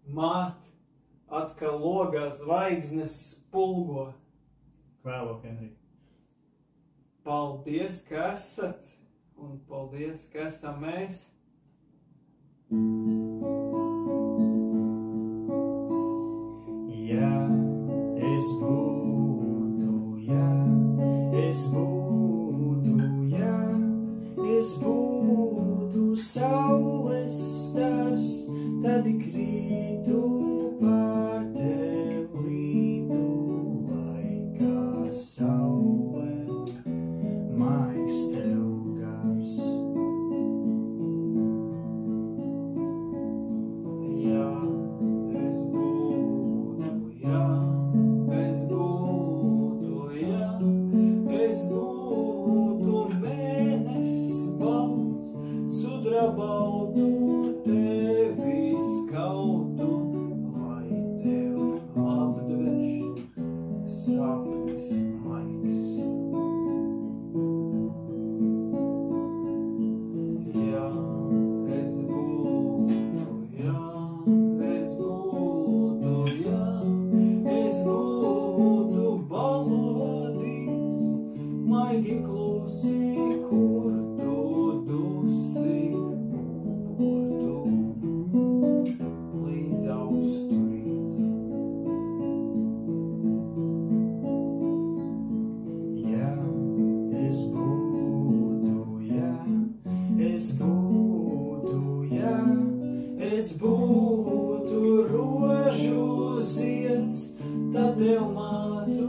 Māt, atkal logā zvaigznes spulgo. Vēlāk, Henrij. Paldies, ka esat, un paldies, ka esam mēs. Ja es būtu, ja es būtu, ja es būtu saules stars, tad ik rītu pār tev līdu, laikā saule maigs tev gars. Ja es būtu, ja es būtu, ja es būtu mēnesis balts, sudrabautu tevi skautu, lai tev apdveš sapnis maigs. Ja es būtu, ja es būtu, ja es būtu balodīs, maigi klusi, kur tu dusi, būtu līdz austurīts. Ja es būtu, ja es būtu, ja es būtu rožu zieds, tad tev mātu